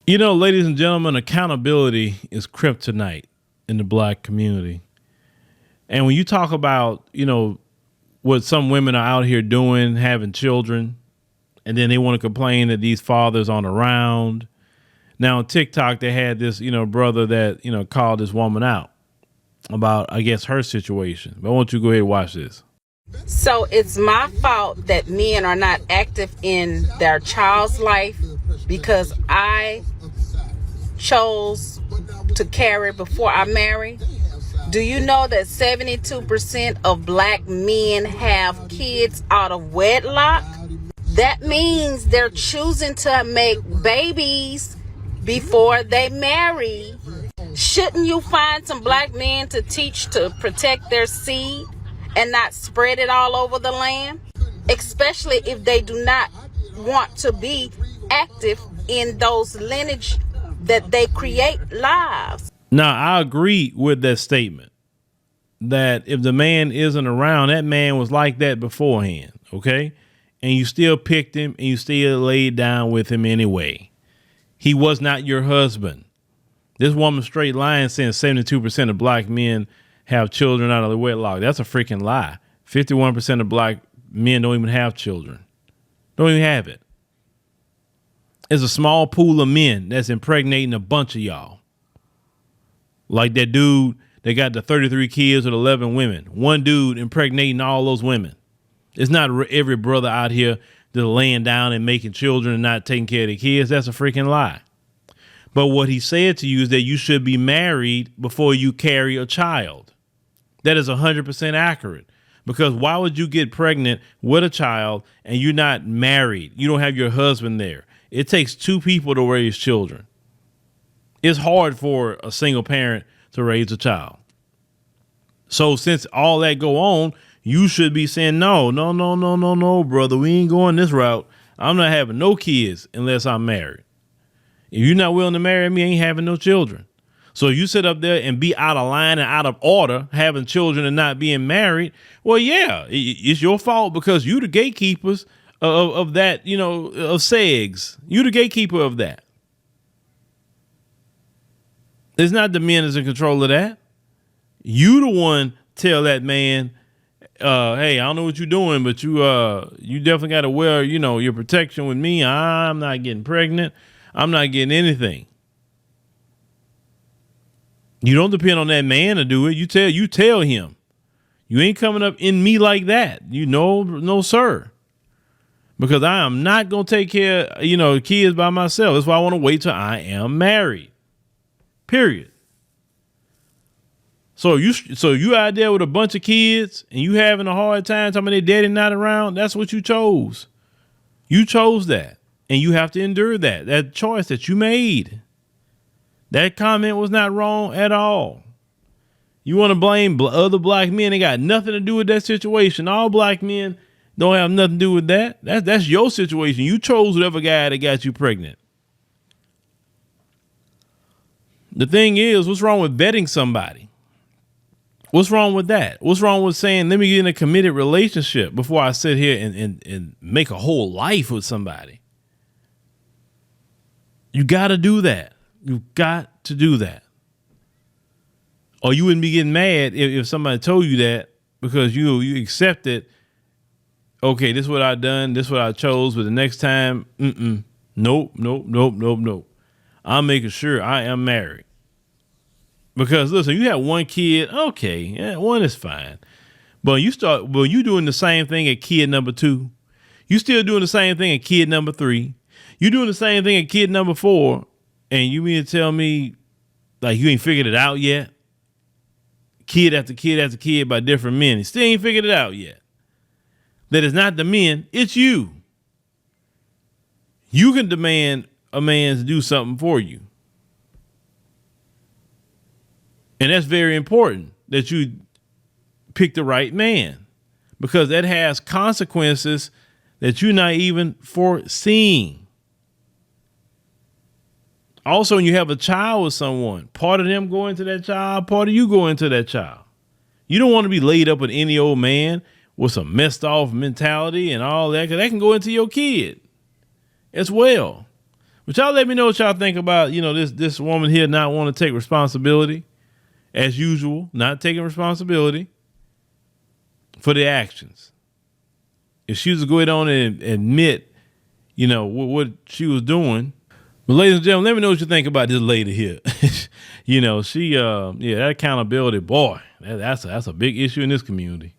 You know, ladies and gentlemen, accountability is kryptonite in the black community. And when you talk about, what some women are out here doing, having children, and then they want to complain that these fathers aren't around. Now on TikTok, they had this, brother that, called this woman out about, I guess, her situation. But I want you to go ahead and watch this. So it's my fault that men are not active in their child's life because I chose to carry before I married. Do you know that 72% of black men have kids out of wedlock? That means they're choosing to make babies before they marry. Shouldn't you find some black men to teach to protect their seed and not spread it all over the land? Especially if they do not want to be active in those lineage that they create lives. Now, I agree with that statement that if the man isn't around, that man was like that beforehand, okay? And you still picked him and you still laid down with him anyway. He was not your husband. This woman straight lying saying 72% of black men have children out of the wedlock. That's a freaking lie. 51% of black men don't even have children. Don't even have it. It's a small pool of men that's impregnating a bunch of y'all. Like that dude that got the 33 kids with 11 women. One dude impregnating all those women. It's not every brother out here that's laying down and making children and not taking care of their kids. That's a freaking lie. But what he said to you is that you should be married before you carry a child. That is 100% accurate. Because why would you get pregnant with a child and you're not married? You don't have your husband there. It takes two people to raise children. It's hard for a single parent to raise a child. So since all that go on, you should be saying, no, brother. We ain't going this route. I'm not having no kids unless I'm married. If you're not willing to marry me, I ain't having no children. So if you sit up there and be out of line and out of order, having children and not being married, well, yeah, it's your fault because you the gatekeepers of that, of SEGs. You the gatekeeper of that. It's not the men that's in control of that. You the one tell that man, hey, I don't know what you're doing, but you definitely got to wear, your protection with me. I'm not getting pregnant. I'm not getting anything. You don't depend on that man to do it. You tell him. You ain't coming up in me like that. No, sir. Because I am not going to take care of, kids by myself. That's why I want to wait till I am married. Period. So you out there with a bunch of kids and you having a hard time telling me their daddy not around. That's what you chose. You chose that. And you have to endure that choice that you made. That comment was not wrong at all. You want to blame other black men? They got nothing to do with that situation. All black men don't have nothing to do with that. That's your situation. You chose whatever guy that got you pregnant. The thing is, what's wrong with vetting somebody? What's wrong with that? What's wrong with saying, let me get in a committed relationship before I sit here and make a whole life with somebody? You got to do that. You got to do that. Or you wouldn't be getting mad if somebody told you that because you accepted, okay, this is what I done, this is what I chose, but the next time, nope. I'm making sure I am married. Because listen, you have one kid, okay, yeah, one is fine. But you doing the same thing at kid number 2. You still doing the same thing at kid number 3. You doing the same thing at kid number 4. And you mean to tell me like you ain't figured it out yet? Kid after kid after kid by different men. You still ain't figured it out yet. That it's not the men, it's you. You can demand a man to do something for you. And that's very important that you pick the right man because that has consequences that you're not even foreseeing. Also, when you have a child with someone, part of them go into that child, part of you go into that child. You don't want to be laid up with any old man with some messed off mentality and all that, because that can go into your kid as well. But y'all let me know what y'all think about, this woman here not want to take responsibility, as usual, not taking responsibility for the actions. If she was to go ahead on and admit, what she was doing. But ladies and gentlemen, let me know what you think about this lady here. She, that accountability, boy, that's a big issue in this community.